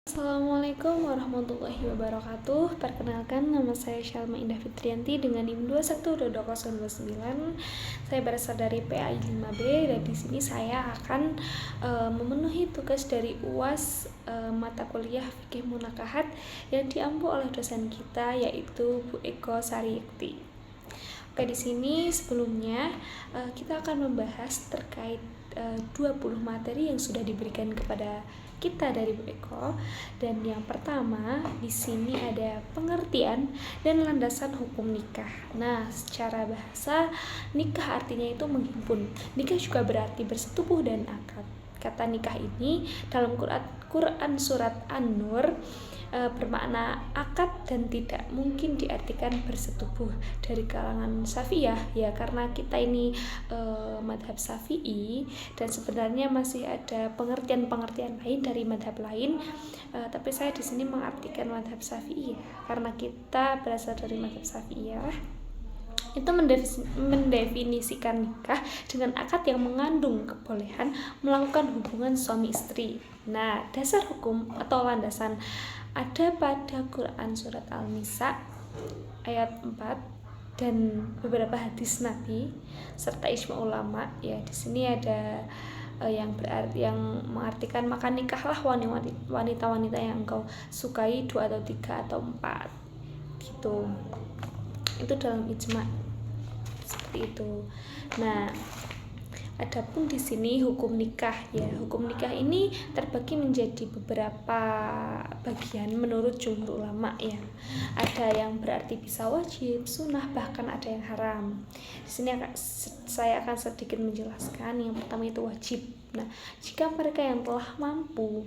Assalamualaikum warahmatullahi wabarakatuh. Perkenalkan, nama saya Syalma Indah Fitrianti dengan NIM 212209. Saya berasal dari PAI 5B dan di sini saya akan memenuhi tugas dari UAS mata kuliah Fikih Munakahat yang diampu oleh dosen kita yaitu Bu Eko Sariyukti. Oke, di sini sebelumnya kita akan membahas terkait 20 materi yang sudah diberikan kepada kita dari Bu Eko. Dan yang pertama di sini ada pengertian dan landasan hukum nikah. Nah, secara bahasa nikah artinya itu menghimpun. Nikah juga berarti bersetubuh dan akad. Kata nikah ini dalam Quran surat An-Nur bermakna akad dan tidak mungkin diartikan bersetubuh dari kalangan Syafi'iyah ya, karena kita ini madhab Syafi'i dan sebenarnya masih ada pengertian-pengertian lain dari madhab lain, tapi saya di sini mengartikan madhab Syafi'i karena kita berasal dari madhab Syafi'iyah. Itu mendefinisikan nikah dengan akad yang mengandung kebolehan melakukan hubungan suami istri. Nah, dasar hukum atau landasan ada pada Quran surat Al-Nisa ayat 4 dan beberapa hadis Nabi serta ijma ulama. Ya, di sini ada yang berarti yang mengartikan maka nikahlah wanita-wanita yang engkau sukai 2 atau 3 atau 4 gitu. Itu dalam ijma seperti itu. Nah, adapun di sini hukum nikah ya. Hukum nikah ini terbagi menjadi beberapa bagian menurut jumhur ulama ya. Ada yang berarti bisa wajib, sunnah, bahkan ada yang haram. Di sini saya akan sedikit menjelaskan. Yang pertama itu wajib. Nah, jika mereka yang telah mampu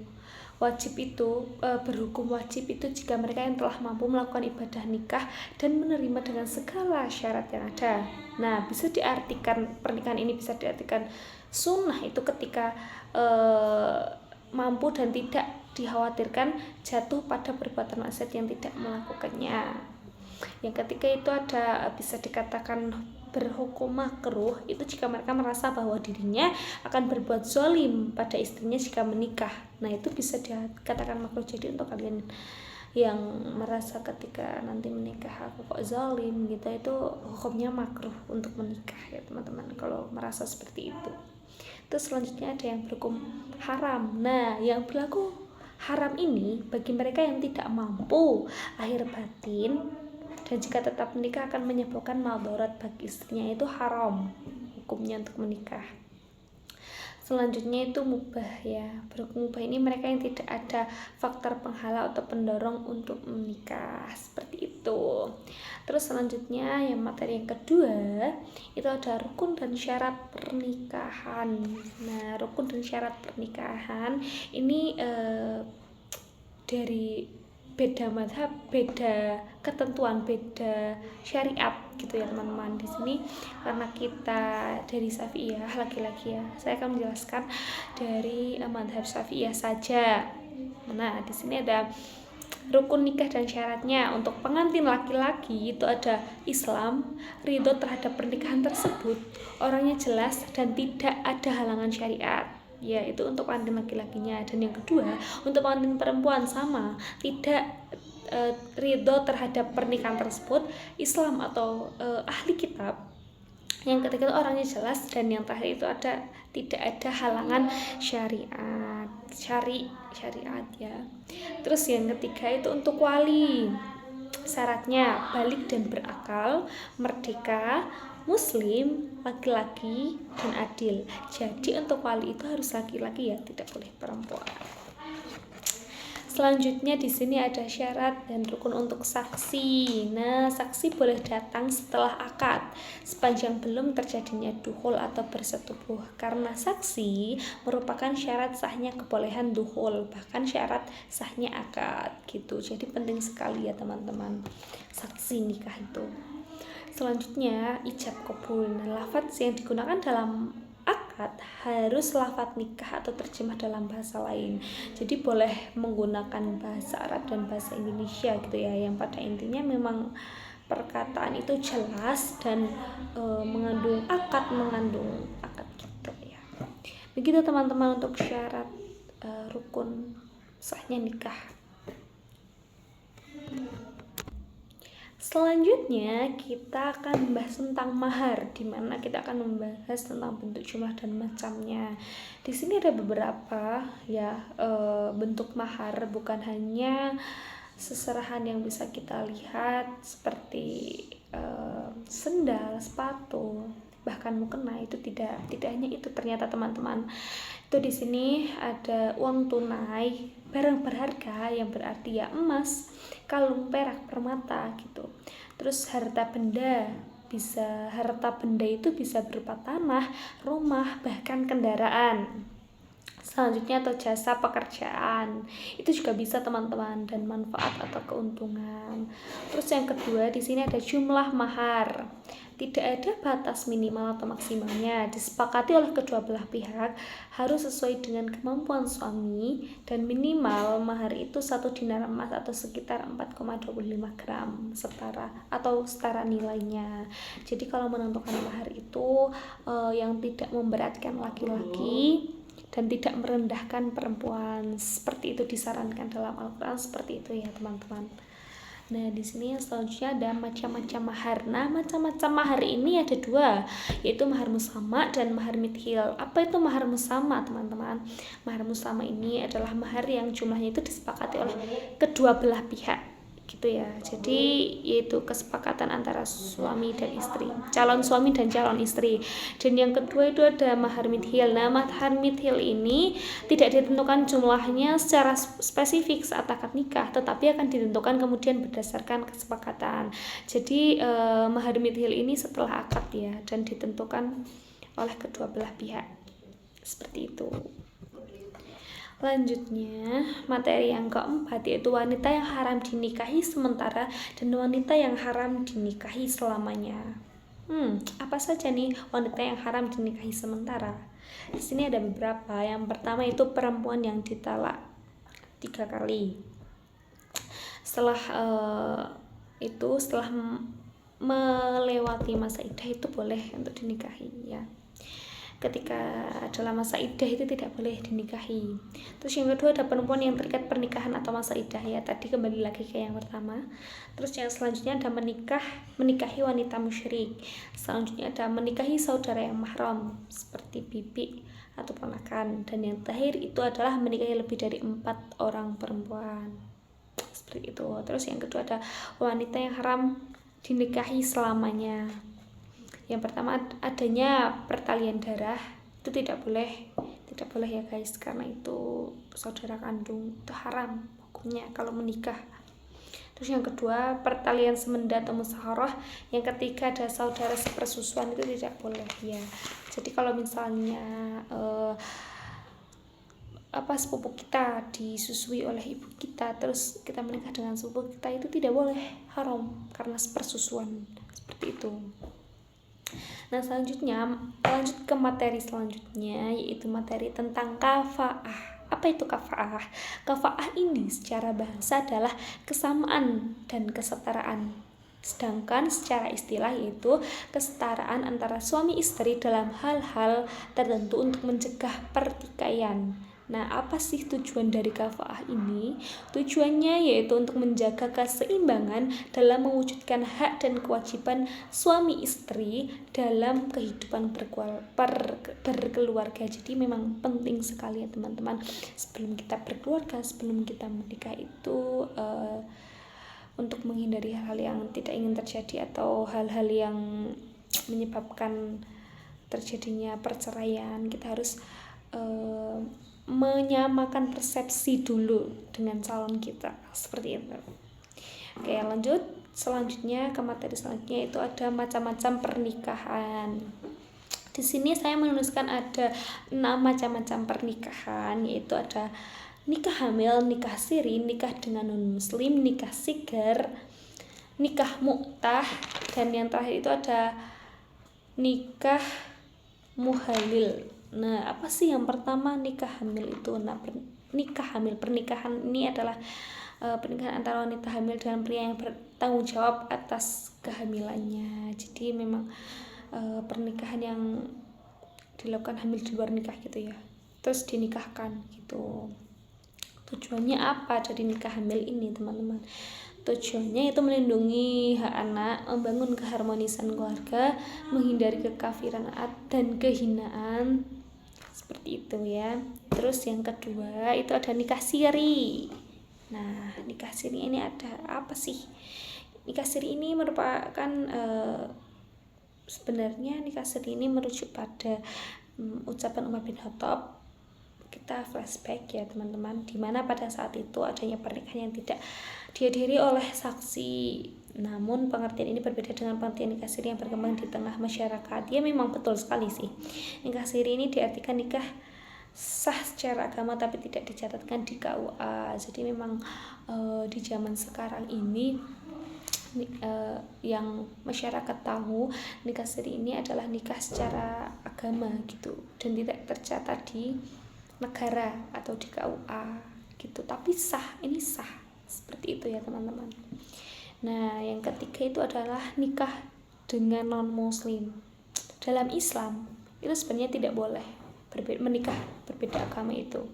wajib itu berhukum wajib itu jika mereka yang telah mampu melakukan ibadah nikah dan menerima dengan segala syarat yang ada. Nah, bisa diartikan pernikahan ini bisa diartikan sunnah itu ketika mampu dan tidak dikhawatirkan jatuh pada perbuatan maksiat yang tidak melakukannya. Yang ketiga itu ada bisa dikatakan berhukum makruh itu jika mereka merasa bahwa dirinya akan berbuat zalim pada istrinya jika menikah. Nah, itu bisa dikatakan makruh. Jadi untuk kalian yang merasa ketika nanti menikah aku kok zalim gitu, itu hukumnya makruh untuk menikah ya teman-teman, kalau merasa seperti itu. Terus selanjutnya ada yang berhukum haram. Nah, yang berlaku haram ini bagi mereka yang tidak mampu lahir batin dan jika tetap menikah akan menyebabkan madarat bagi istrinya, itu haram hukumnya untuk menikah. Selanjutnya itu mubah ya. Berhukum mubah ini mereka yang tidak ada faktor penghalang atau pendorong untuk menikah, seperti itu. Terus selanjutnya yang materi yang kedua itu ada rukun dan syarat pernikahan. Nah, rukun dan syarat pernikahan ini dari beda madhab, beda ketentuan, beda syariat gitu ya teman-teman. Di sini karena kita dari Syafi'iyah lagi-lagi ya, saya akan menjelaskan dari madhab Syafi'iyah saja. Nah, di sini ada rukun nikah dan syaratnya. Untuk pengantin laki-laki itu ada Islam, ridho terhadap pernikahan tersebut, orangnya jelas dan tidak ada halangan syariat. Ya, itu untuk pengantin laki-lakinya. Dan yang kedua, untuk pengantin perempuan sama, tidak ridho terhadap pernikahan tersebut, Islam atau ahli kitab. Yang ketiga itu orangnya jelas, dan yang terakhir itu tidak ada halangan syariat ya. Terus yang ketiga itu untuk wali, syaratnya balik dan berakal, merdeka, muslim, laki-laki, dan adil. Jadi untuk wali itu harus laki-laki ya, tidak boleh perempuan. Selanjutnya di sini ada syarat dan rukun untuk saksi. Nah, saksi boleh datang setelah akad sepanjang belum terjadinya dukhul atau bersetubuh, karena saksi merupakan syarat sahnya kebolehan dukhul, bahkan syarat sahnya akad gitu. Jadi penting sekali ya teman-teman saksi nikah itu. Selanjutnya ijab qabul. Nah, lafaz yang digunakan dalam akad harus lafaz nikah atau terjemah dalam bahasa lain. Jadi boleh menggunakan bahasa Arab dan bahasa Indonesia gitu ya, yang pada intinya memang perkataan itu jelas dan mengandung akad gitu ya. Begitu teman-teman untuk syarat rukun sahnya nikah. Selanjutnya kita akan membahas tentang mahar, di mana kita akan membahas tentang bentuk, jumlah, dan macamnya. Di sini ada beberapa ya bentuk mahar, bukan hanya seserahan yang bisa kita lihat seperti sendal, sepatu, bahkan mukena. Itu tidak hanya itu, ternyata teman-teman. Itu di sini ada uang tunai, barang berharga yang berarti ya emas, kalung, perak, permata gitu. Terus harta benda itu bisa berupa tanah, rumah, bahkan kendaraan. Selanjutnya atau jasa pekerjaan, itu juga bisa teman-teman, dan manfaat atau keuntungan. Terus yang kedua, di sini ada jumlah mahar. Tidak ada batas minimal atau maksimalnya, disepakati oleh kedua belah pihak, harus sesuai dengan kemampuan suami, dan minimal mahar itu 1 dinar emas atau sekitar 4,25 gram setara nilainya. Jadi kalau menentukan mahar itu yang tidak memberatkan laki-laki dan tidak merendahkan perempuan, seperti itu disarankan dalam Al-Quran, seperti itu ya teman-teman. Nah, di sini yang selanjutnya ada macam-macam mahar. Nah, macam-macam mahar ini ada 2, yaitu mahar musama dan mahar mithil. Apa itu mahar musama, teman-teman? Mahar musama ini adalah mahar yang jumlahnya itu disepakati oleh kedua belah pihak, gitu ya. Jadi yaitu kesepakatan antara suami dan istri, calon suami dan calon istri. Dan yang kedua itu ada mahar mithil. Nah, mahar mithil ini tidak ditentukan jumlahnya secara spesifik saat akad nikah, tetapi akan ditentukan kemudian berdasarkan kesepakatan. Jadi mahar mithil ini setelah akad ya, dan ditentukan oleh kedua belah pihak, seperti itu. Lanjutnya, materi yang keempat yaitu wanita yang haram dinikahi sementara dan wanita yang haram dinikahi selamanya. Apa saja nih wanita yang haram dinikahi sementara? Di sini ada beberapa. Yang pertama itu perempuan yang ditalak 3 kali. Setelah melewati masa iddah itu boleh untuk dinikahi ya. Ketika adalah masa iddah itu tidak boleh dinikahi. Terus yang kedua ada perempuan yang terikat pernikahan atau masa iddah ya, tadi kembali lagi ke yang pertama. Terus yang selanjutnya ada menikahi wanita musyrik. Selanjutnya ada menikahi saudara yang mahram seperti bibi atau ponakan. Dan yang terakhir itu adalah menikahi lebih dari 4 orang perempuan, seperti itu. Terus yang kedua ada wanita yang haram dinikahi selamanya. Yang pertama adanya pertalian darah, itu tidak boleh ya guys, karena itu saudara kandung, itu haram hukumnya kalau menikah. Terus yang kedua pertalian semenda atau musyawarah. Yang ketiga ada saudara sepersusuan, itu tidak boleh ya. Jadi kalau misalnya sepupu kita disusui oleh ibu kita, terus kita menikah dengan sepupu kita, itu tidak boleh, haram karena sepersusuan, seperti itu. Nah, selanjutnya lanjut ke materi selanjutnya, yaitu materi tentang kafaah. Apa itu kafaah? Kafaah ini secara bahasa adalah kesamaan dan kesetaraan. Sedangkan secara istilah yaitu kesetaraan antara suami istri dalam hal-hal tertentu untuk mencegah pertikaian. Nah, apa sih tujuan dari kafaah ini? Tujuannya yaitu untuk menjaga keseimbangan dalam mewujudkan hak dan kewajiban suami istri dalam kehidupan berkeluarga. Jadi memang penting sekali ya teman-teman, sebelum kita berkeluarga, sebelum kita menikah itu untuk menghindari hal-hal yang tidak ingin terjadi atau hal-hal yang menyebabkan terjadinya perceraian, kita harus menyamakan persepsi dulu dengan calon kita, seperti itu. Oke, lanjut selanjutnya ke materi selanjutnya, itu ada macam-macam pernikahan. Di sini saya menuliskan ada 6 macam-macam pernikahan, yaitu ada nikah hamil, nikah siri, nikah dengan non-muslim, nikah sigar, nikah mu'tah, dan yang terakhir itu ada nikah muhalil. Nah, apa sih yang pertama nikah hamil itu? Nah, pernikahan ini adalah pernikahan antara wanita hamil dengan pria yang bertanggung jawab atas kehamilannya. Jadi memang pernikahan yang dilakukan hamil di luar nikah gitu ya, terus dinikahkan gitu. Tujuannya apa dari nikah hamil ini, teman-teman? Tujuannya itu melindungi hak anak, membangun keharmonisan keluarga, menghindari kekafiran dan kehinaan, seperti itu ya. Terus yang kedua itu ada nikah siri. Nah, nikah siri ini ada apa sih? Nikah siri ini merupakan sebenarnya nikah siri ini merujuk pada ucapan Umar bin Khattab. Kita flashback ya teman-teman, dimana pada saat itu adanya pernikahan yang tidak dihadiri oleh saksi. Namun pengertian ini berbeda dengan pengertian nikah siri yang berkembang di tengah masyarakat. Ya memang betul sekali sih, nikah siri ini diartikan nikah sah secara agama tapi tidak dicatatkan di KUA. Jadi memang di zaman sekarang ini yang masyarakat tahu nikah siri ini adalah nikah secara agama gitu, dan tidak tercatat di negara atau di KUA gitu, tapi sah, ini sah, seperti itu ya teman-teman. Nah, yang ketiga itu adalah nikah dengan non muslim. Dalam Islam itu sebenarnya tidak boleh menikah berbeda agama. Itu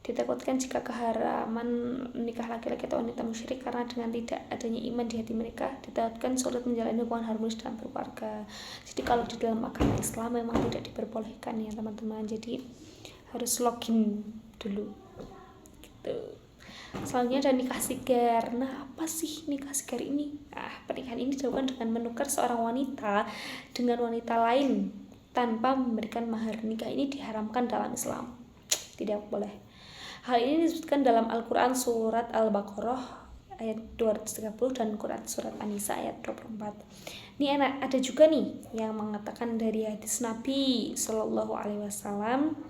ditakutkan jika keharaman menikah laki-laki atau wanita musyrik, karena dengan tidak adanya iman di hati mereka ditakutkan sulit menjalani hubungan harmonis dalam berkeluarga. Jadi kalau di dalam agama Islam memang tidak diperbolehkan ya teman-teman, jadi harus login dulu gitu. Selanjutnya ada nikah sigar. Nah, apa sih nikah sigar ini? Pernikahan ini dilakukan dengan menukar seorang wanita dengan wanita lain tanpa memberikan mahar. Nikah ini diharamkan dalam Islam, tidak boleh. Hal ini disebutkan dalam Al-Quran surat Al-Baqarah ayat 230 dan Quran surat An-Nisa ayat 24. Ini ada juga nih yang mengatakan dari hadis Nabi Shallallahu Alaihi Wasallam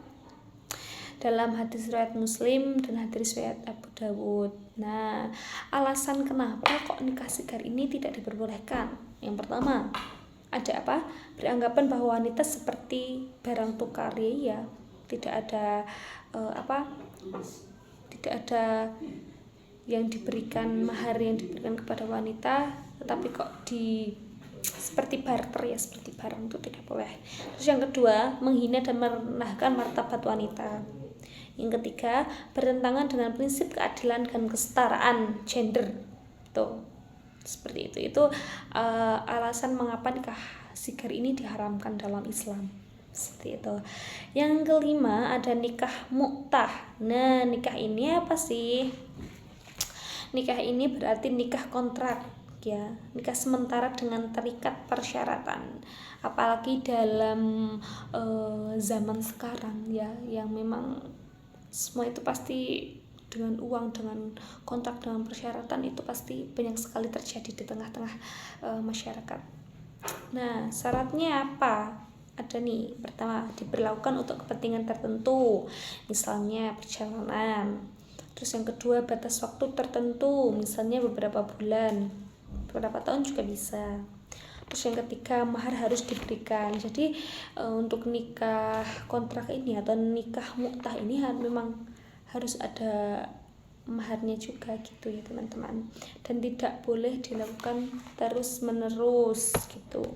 dalam hadis riwayat Muslim dan hadis riwayat Abu Dawud. Nah, alasan kenapa kok nikah sigar ini tidak diperbolehkan? Yang pertama, ada apa? Beranggapan bahwa wanita seperti barang tukar ya, tidak ada tidak ada yang diberikan mahar yang diberikan kepada wanita, tetapi kok seperti barter ya, seperti barang, itu tidak boleh. Terus yang kedua, menghina dan merendahkan martabat wanita. Yang ketiga, bertentangan dengan prinsip keadilan dan kesetaraan gender. Tuh, seperti itu. Itu alasan mengapa nikah sigar ini diharamkan dalam Islam. Seperti itu. Yang kelima ada nikah mu'tah. Nah, nikah ini apa sih? Nikah ini berarti nikah kontrak ya, nikah sementara dengan terikat persyaratan. Apalagi dalam zaman sekarang ya, yang memang semua itu pasti dengan uang, dengan kontrak, dengan persyaratan, itu pasti banyak sekali terjadi di tengah-tengah masyarakat. Nah, syaratnya apa? Ada nih, pertama, diberlakukan untuk kepentingan tertentu, misalnya perjalanan. Terus yang kedua, batas waktu tertentu, misalnya beberapa bulan, beberapa tahun juga bisa. Terus yang ketiga, mahar harus diberikan. Jadi untuk nikah kontrak ini atau nikah mu'tah ini memang harus ada maharnya juga gitu ya teman-teman, dan tidak boleh dilakukan terus menerus gitu.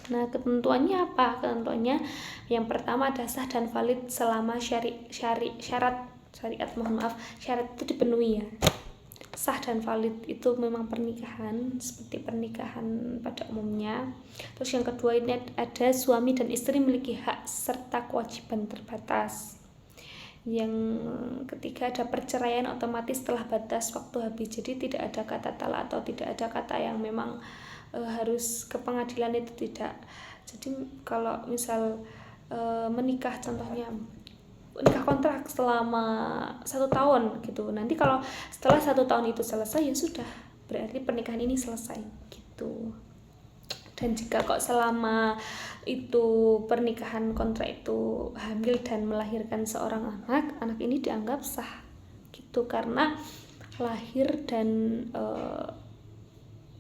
Nah, ketentuannya apa? Ketentuannya yang pertama ada sah dan valid selama syarat itu dipenuhi ya. Sah dan valid itu memang pernikahan seperti pernikahan pada umumnya. Terus yang kedua ini ada suami dan istri memiliki hak serta kewajiban terbatas. Yang ketiga ada perceraian otomatis setelah batas waktu habis. Jadi tidak ada kata talak atau tidak ada kata yang memang harus ke pengadilan, itu tidak. Jadi kalau misal menikah, contohnya nikah kontrak selama 1 tahun gitu, nanti kalau setelah 1 tahun itu selesai ya sudah, berarti pernikahan ini selesai gitu. Dan jika kok selama itu pernikahan kontrak itu hamil dan melahirkan seorang anak ini dianggap sah gitu, karena lahir dan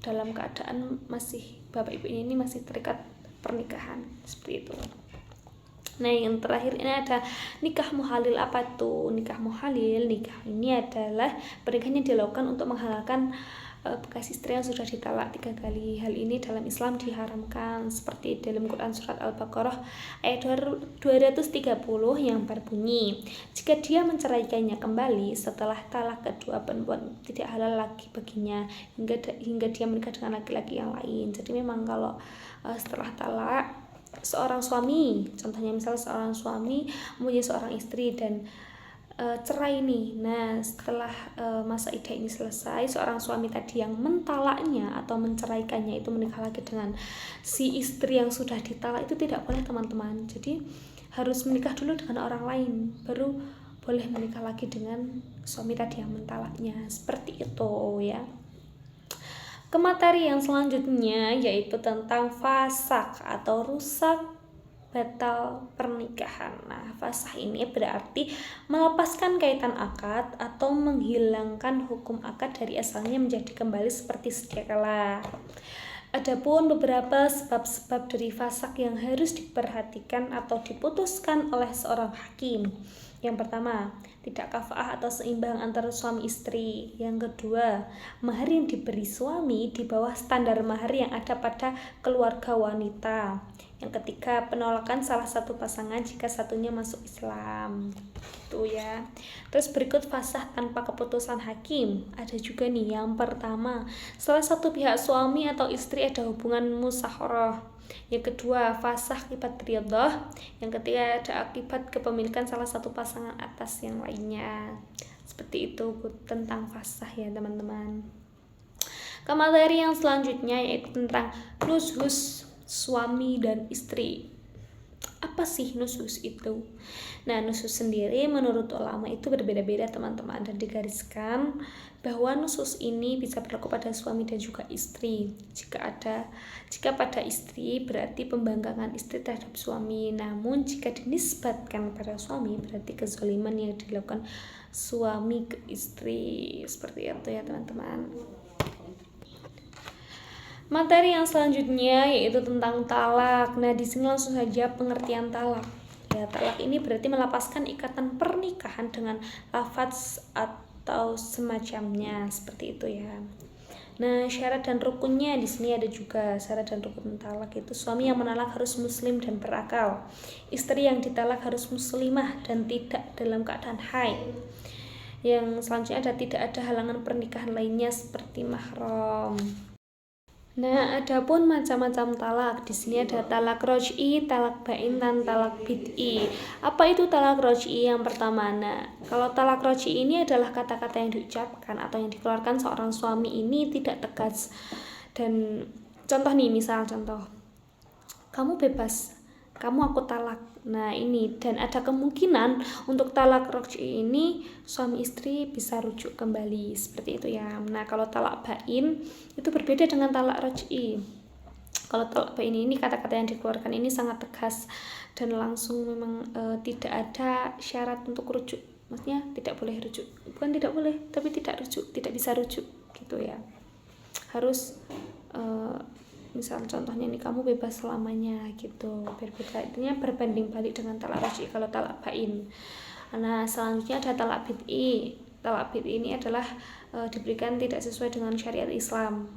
dalam keadaan masih bapak ibu ini masih terikat pernikahan, seperti itu. Nah, yang terakhir ini ada nikah muhalil. Apa tuh nikah muhalil? Nikah ini adalah pernikahan yang dilakukan untuk menghalalkan bekas istri yang sudah ditalak 3 kali. Hal ini dalam Islam diharamkan, seperti dalam Quran surat Al-Baqarah ayat 230 yang berbunyi, jika dia menceraikannya kembali setelah talak kedua, perempuan tidak halal lagi baginya hingga dia menikah dengan laki-laki yang lain. Jadi memang kalau setelah talak seorang suami, contohnya misalnya seorang suami mempunyai seorang istri dan cerai nih. Nah, setelah masa iddah ini selesai, seorang suami tadi yang mentalaknya atau menceraikannya itu menikah lagi dengan si istri yang sudah ditalak, itu tidak boleh, teman-teman. Jadi harus menikah dulu dengan orang lain, baru boleh menikah lagi dengan suami tadi yang mentalaknya. Seperti itu ya. Ke materi yang selanjutnya, yaitu tentang fasak atau rusak batal pernikahan. Nah, fasakh ini berarti melepaskan kaitan akad atau menghilangkan hukum akad dari asalnya menjadi kembali seperti sedia kala. Adapun beberapa sebab-sebab dari fasakh yang harus diperhatikan atau diputuskan oleh seorang hakim. Yang pertama, tidak kafaah atau seimbang antara suami istri. Yang kedua, mahar yang diberi suami di bawah standar mahar yang ada pada keluarga wanita. Yang ketiga, penolakan salah satu pasangan jika satunya masuk Islam. Gitu ya. Terus berikut fasakh tanpa keputusan hakim. Ada juga nih, yang pertama, salah satu pihak suami atau istri ada hubungan musyawarah. Yang kedua, fasakh akibat ridhah. Yang ketiga, ada akibat kepemilikan salah satu pasangan atas yang lainnya. Seperti itu tentang fasakh ya, teman-teman. Ke materi yang selanjutnya, yaitu tentang nushuz suami dan istri. Apa sih nushuz itu? Nah, nushuz sendiri menurut ulama itu berbeda-beda, teman-teman, dan digariskan bahwa nushuz ini bisa berlaku pada suami dan juga istri. Jika pada istri berarti pembangkangan istri terhadap suami, namun jika dinisbatkan pada suami berarti kezaliman yang dilakukan suami ke istri. Seperti itu ya, teman-teman. Materi yang selanjutnya yaitu tentang talak. Nah, di sini langsung saja pengertian talak. Ya, talak ini berarti melepaskan ikatan pernikahan dengan lafaz atau semacamnya, seperti itu ya. Nah, syarat dan rukunnya di sini ada juga. Syarat dan rukun talak itu suami yang menalak harus muslim dan berakal. Istri yang ditalak harus muslimah dan tidak dalam keadaan haid. Yang selanjutnya tidak ada halangan pernikahan lainnya seperti mahram. Nah, adapun macam-macam talak. Di sini ada talak roj'i, talak bain, dan talak bid'i. Apa itu talak roj'i? Yang pertama, nah, kalau talak roj'i ini adalah kata-kata yang diucapkan atau yang dikeluarkan seorang suami ini tidak tegas. Dan contoh nih, misal contoh, kamu bebas, kamu aku talak. Nah, ini, dan ada kemungkinan untuk talak roj'i ini suami istri bisa rujuk kembali, seperti itu ya. Nah, kalau talak bain itu berbeda dengan talak roj'i. Kalau talak bain ini kata-kata yang dikeluarkan ini sangat tegas dan langsung, memang tidak ada syarat untuk rujuk. Maksudnya tidak boleh rujuk. Bukan tidak boleh, tapi tidak rujuk, tidak bisa rujuk gitu ya. Harus misal contohnya nih, kamu bebas selamanya gitu, berbeda, intinya berbanding balik dengan talak roj'i kalau talak bain. Nah, selanjutnya ada talak bid'i. Talak bid'i ini adalah diberikan tidak sesuai dengan syariat Islam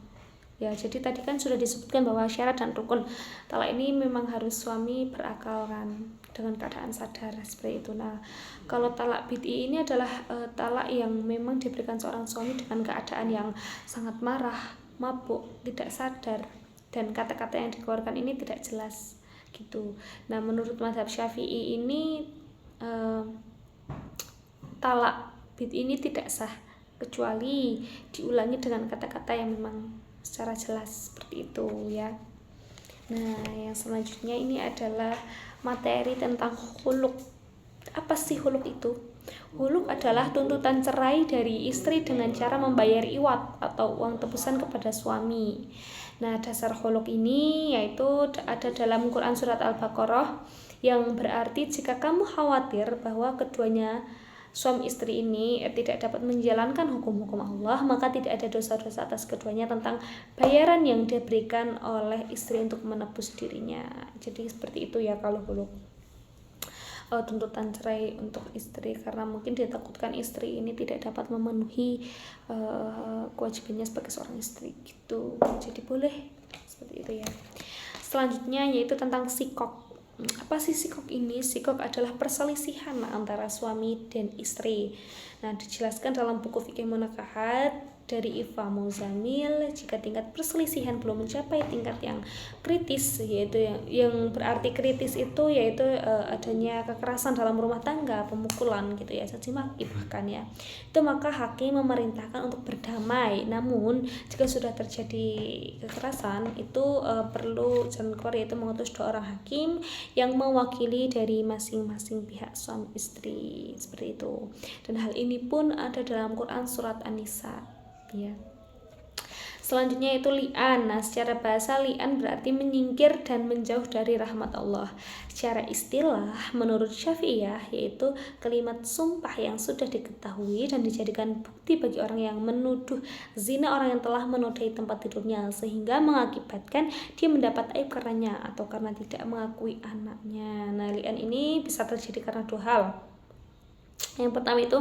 ya. Jadi tadi kan sudah disebutkan bahwa syarat dan rukun talak ini memang harus suami berakal kan, dengan keadaan sadar, seperti itu. Nah, kalau talak bid'i ini adalah talak yang memang diberikan seorang suami dengan keadaan yang sangat marah, mabuk, tidak sadar, dan kata-kata yang dikeluarkan ini tidak jelas gitu. Nah, menurut mazhab Syafi'i ini talak bid'i ini tidak sah kecuali diulangi dengan kata-kata yang memang secara jelas, seperti itu ya. Nah, yang selanjutnya ini adalah materi tentang khuluk. Apa sih khuluk itu? Khuluk adalah tuntutan cerai dari istri dengan cara membayar iwat atau uang tebusan kepada suami. Nah, dasar khuluk ini yaitu ada dalam Quran surat Al-Baqarah, yang berarti jika kamu khawatir bahwa keduanya suami istri ini tidak dapat menjalankan hukum-hukum Allah, maka tidak ada dosa-dosa atas keduanya tentang bayaran yang diberikan oleh istri untuk menebus dirinya. Jadi seperti itu ya kalau khuluk. tuntutan cerai untuk istri, karena mungkin ditakutkan istri ini tidak dapat memenuhi kewajibannya sebagai seorang istri gitu. Jadi boleh seperti itu ya. Selanjutnya yaitu tentang sikok. Apa sih sikok ini? Sikok adalah perselisihan antara suami dan istri. Nah, dijelaskan dalam buku Fikih Munakahat dari Iva Muzamil, jika tingkat perselisihan belum mencapai tingkat yang kritis, yaitu yang berarti kritis itu yaitu adanya kekerasan dalam rumah tangga, pemukulan gitu ya, caci maki bahkan ya, itu maka hakim memerintahkan untuk berdamai. Namun jika sudah terjadi kekerasan itu perlu jalan keluar, yaitu mengutus 2 orang hakim yang mewakili dari masing-masing pihak suami istri, seperti itu. Dan hal ini pun ada dalam Quran surat An-Nisa ya. Selanjutnya itu li'an. Nah, secara bahasa li'an berarti menyingkir dan menjauh dari rahmat Allah. Secara istilah menurut Syafi'iyah yaitu kalimat sumpah yang sudah diketahui dan dijadikan bukti bagi orang yang menuduh zina orang yang telah menodai tempat tidurnya, sehingga mengakibatkan dia mendapat aib karenanya atau karena tidak mengakui anaknya. Nah, li'an ini bisa terjadi karena 2 hal. Yang pertama itu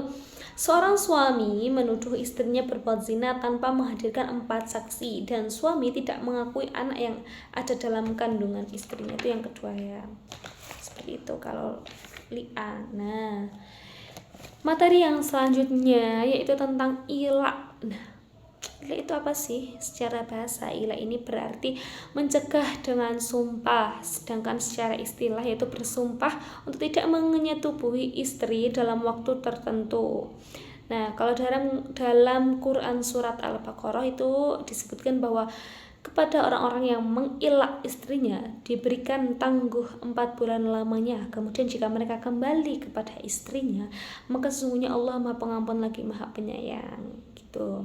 seorang suami menuduh istrinya berbuat zina tanpa menghadirkan 4 saksi, dan suami tidak mengakui anak yang ada dalam kandungan istrinya. Itu yang kedua ya. Seperti itu kalau li'an. Nah, materi yang selanjutnya yaitu tentang ila. Nah, ila itu apa sih? Secara bahasa ila ini berarti mencegah dengan sumpah, sedangkan secara istilah yaitu bersumpah untuk tidak menyetubuhi istri dalam waktu tertentu. Nah, kalau dalam Quran surat Al-Baqarah itu disebutkan bahwa kepada orang-orang yang mengilak istrinya diberikan tangguh 4 bulan lamanya. Kemudian jika mereka kembali kepada istrinya, maka sesungguhnya Allah Maha Pengampun lagi Maha Penyayang gitu.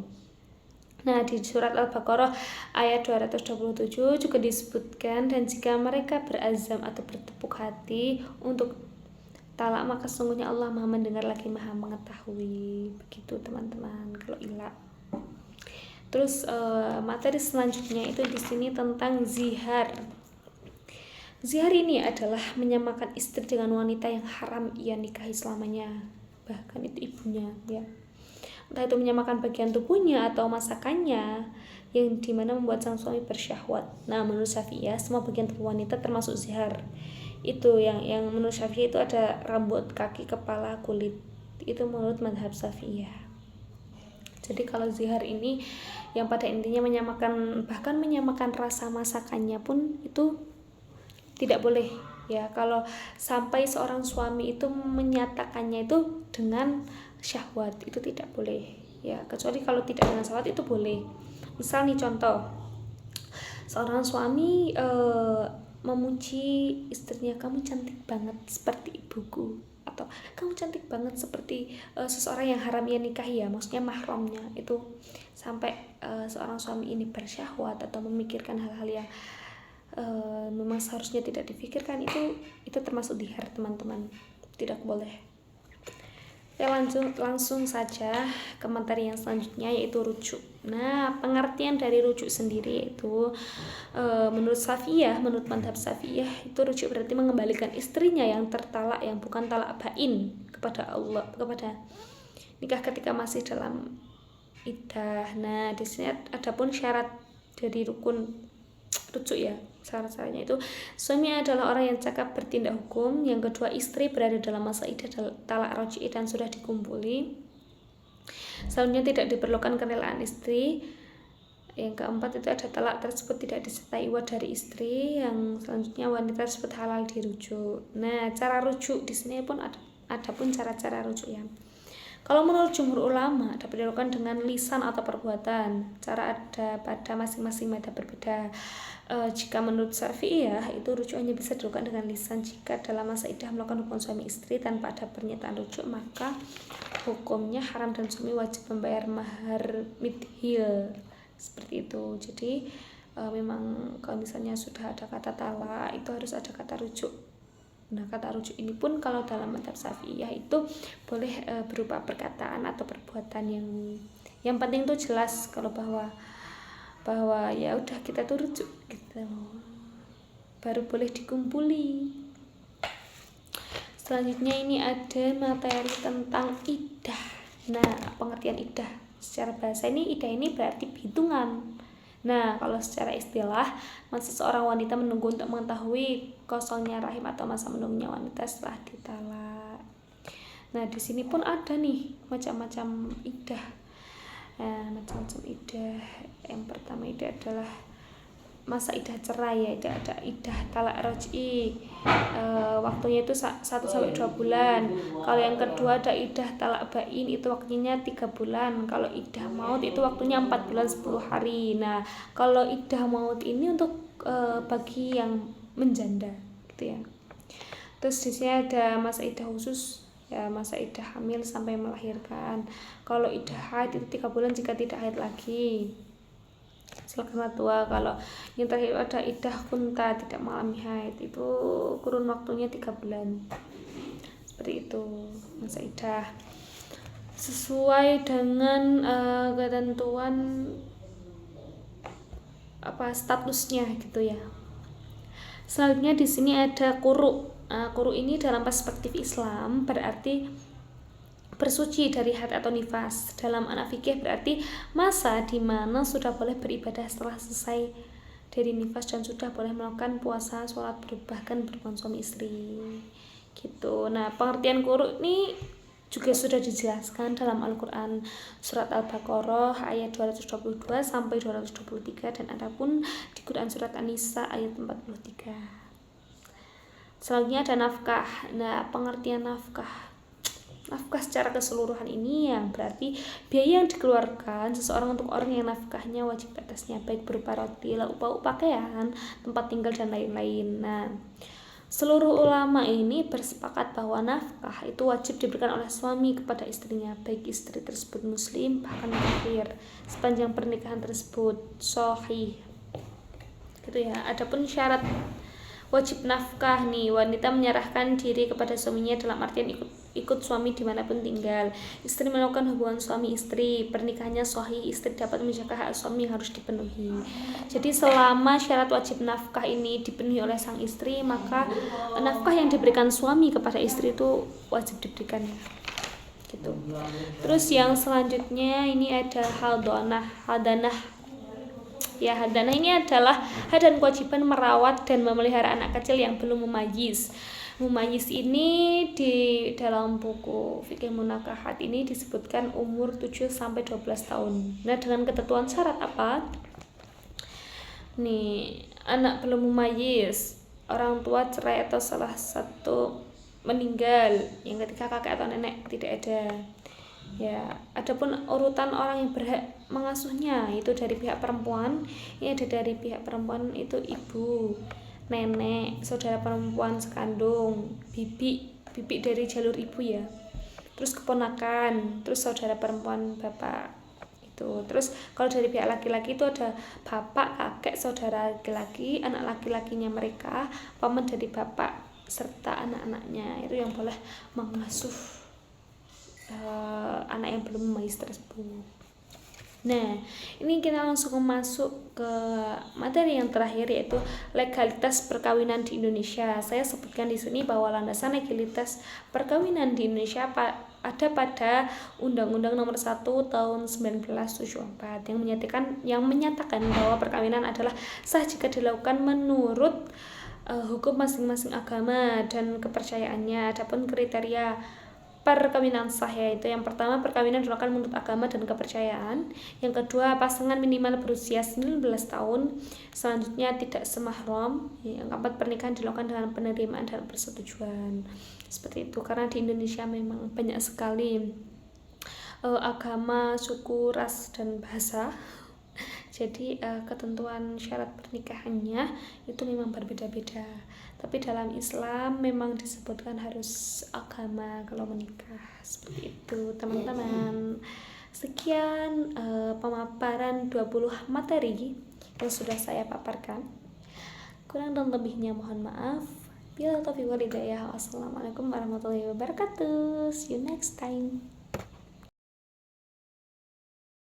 Nah, di surat Al-Baqarah ayat 227 juga disebutkan, dan jika mereka berazam atau bertepuk hati untuk talak, maka sesungguhnya Allah Maha mendengar lagi Maha mengetahui. Begitu teman-teman kalau ilah. Terus materi selanjutnya itu di sini tentang zihar. Zihar ini adalah menyamakan istri dengan wanita yang haram ia nikahi selamanya, bahkan itu ibunya ya. Entah itu menyamakan bagian tubuhnya atau masakannya, yang dimana membuat sang suami bersyahwat. Nah, menurut Syafi'iyah semua bagian tubuh wanita termasuk zihar. Itu yang menurut Syafi'iyah itu ada rambut, kaki, kepala, kulit. Itu menurut mazhab Syafi'iyah. Jadi kalau zihar ini yang pada intinya menyamakan, bahkan menyamakan rasa masakannya pun itu tidak boleh ya. Kalau sampai seorang suami itu menyatakannya itu dengan syahwat, itu tidak boleh ya, kecuali kalau tidak dengan syahwat itu boleh. Misal nih contoh, seorang suami memuji istrinya, kamu cantik banget seperti ibuku, atau kamu cantik banget seperti seseorang yang haram ia nikahi ya, maksudnya mahramnya. Itu sampai seorang suami ini bersyahwat atau memikirkan hal-hal yang memang seharusnya tidak dipikirkan, itu termasuk zihar teman-teman, tidak boleh. Ya, langsung saja ke materi yang selanjutnya yaitu rujuk. Nah, pengertian dari rujuk sendiri itu menurut Syafi'iyah, menurut mazhab Syafi'iyah itu rujuk berarti mengembalikan istrinya yang tertalak, yang bukan talak bain, kepada Allah, kepada nikah ketika masih dalam iddah. Nah, di sini adapun syarat dari rukun rujuk ya, syarat-syaratnya itu suami adalah orang yang cakap bertindak hukum, yang kedua istri berada dalam masa iddah talak raj'i dan sudah dikumpuli, selanjutnya tidak diperlukan kerelaan istri, yang keempat itu ada talak tersebut tidak disertai iwad dari istri, yang selanjutnya wanita tersebut halal dirujuk. Nah, cara rujuk di sini pun ada pun cara-cara rujuk ya. Kalau menurut jumhur ulama dapat dilakukan dengan lisan atau perbuatan. Cara ada pada masing-masing mazhab berbeda. Jika menurut Syafi'iyah itu rujuk hanya bisa dilakukan dengan lisan. Jika dalam masa iddah melakukan hubungan suami istri tanpa ada pernyataan rujuk, maka hukumnya haram dan suami wajib membayar mahar midhil. Seperti itu. Jadi memang kalau misalnya sudah ada kata talak, itu harus ada kata rujuk. Nah, kata rujuk ini pun kalau dalam mazhab Syafi'iyah itu boleh berupa perkataan atau perbuatan, yang penting itu jelas kalau bahwa ya udah kita tuh rujuk gitu, baru boleh dikumpuli. Selanjutnya ini ada materi tentang iddah. Nah, pengertian iddah secara bahasa ini, iddah ini berarti hitungan. Nah, kalau secara istilah, masa seorang wanita menunggu untuk mengetahui kosongnya rahim atau masa menunggunya wanita setelah ditalak. Nah, di sini pun ada nih macam-macam iddah. Macam-macam iddah. Yang pertama iddah adalah masa iddah cerai, ya, ada iddah talak raj'i, waktunya itu 1-2 bulan. Kalau yang kedua ada iddah talak bain, itu waktunya 3 bulan. Kalau iddah maut itu waktunya 4 bulan 10 hari. Nah, kalau iddah maut ini untuk bagi yang menjanda gitu ya. Terus di sini ada masa iddah khusus, ya, masa iddah hamil sampai melahirkan. Kalau iddah haid itu 3 bulan jika tidak haid lagi. Silakan tua. Kalau yang terakhir ada iddah kunta, tidak mengalami haid, itu kurun waktunya 3 bulan. Seperti itu masa iddah sesuai dengan ketentuan statusnya gitu ya. Selanjutnya di sini ada quru. Quru ini dalam perspektif Islam berarti bersuci dari haid atau nifas. Dalam anak fikih berarti masa di mana sudah boleh beribadah setelah selesai dari nifas dan sudah boleh melakukan puasa, sholat, bahkan berhubungan suami istri gitu. Nah, pengertian quru ini juga sudah dijelaskan dalam Al-Quran surat Al-Baqarah ayat 222 sampai 223, dan adapun di Quran surat An-Nisa ayat 43. Selanjutnya ada nafkah. Nah, pengertian nafkah secara keseluruhan ini yang berarti biaya yang dikeluarkan seseorang untuk orang yang nafkahnya wajib atasnya, baik berupa roti, lauk pauk, pakaian, tempat tinggal, dan lain-lain. Nah, seluruh ulama ini bersepakat bahwa nafkah itu wajib diberikan oleh suami kepada istrinya, baik istri tersebut muslim bahkan kafir, sepanjang pernikahan tersebut sahih gitu ya. Adapun syarat wajib nafkah nih, wanita menyerahkan diri kepada suaminya dalam artian ikut suami dimanapun tinggal. Istri melakukan hubungan suami istri, pernikahannya sahih, istri dapat menjaga hak suami yang harus dipenuhi. Jadi selama syarat wajib nafkah ini dipenuhi oleh sang istri, maka nafkah yang diberikan suami kepada istri itu wajib diberikan gitu. Terus yang selanjutnya ini ada hadanah. Ya, hadanah ini adalah hak dan kewajiban merawat dan memelihara anak kecil yang belum mumayyiz. Mumayyiz ini di dalam buku Fikih Munakahat ini disebutkan umur 7-12 tahun. Nah, dengan ketentuan syarat apa? Nih, anak belum mumayyiz, orang tua cerai atau salah satu meninggal, yang ketiga kakek atau nenek tidak ada. Ya, adapun urutan orang yang berhak mengasuhnya itu dari pihak perempuan. Ini ada dari pihak perempuan itu ibu, nenek, saudara perempuan sekandung, bibi dari jalur ibu ya. Terus keponakan, terus saudara perempuan bapak itu. Terus kalau dari pihak laki-laki itu ada bapak, kakek, saudara laki-laki, anak laki-lakinya mereka, paman dari bapak serta anak-anaknya itu yang boleh mengasuh anak yang belum mumayyiz tersebut. Nah, ini kita langsung masuk ke materi yang terakhir, yaitu legalitas perkawinan di Indonesia. Saya sebutkan di sini bahwa landasan legalitas perkawinan di Indonesia ada pada Undang-Undang Nomor 1 Tahun 1974 yang menyatakan bahwa perkawinan adalah sah jika dilakukan menurut hukum masing-masing agama dan kepercayaannya. Adapun kriteria perkawinan sah, yaitu yang pertama perkawinan dilakukan menurut agama dan kepercayaan, yang kedua pasangan minimal berusia 19 tahun, selanjutnya tidak semahram, yang keempat pernikahan dilakukan dengan penerimaan dan persetujuan. Seperti itu, karena di Indonesia memang banyak sekali agama, suku, ras, dan bahasa. Jadi ketentuan syarat pernikahannya itu memang berbeda-beda. Tapi dalam Islam memang disebutkan harus agama kalau menikah. Seperti itu, teman-teman. Sekian pemaparan 20 materi yang sudah saya paparkan. Kurang dan lebihnya mohon maaf. Bila taufiq wal hidayah. Wassalamualaikum warahmatullahi wabarakatuh. See you next time.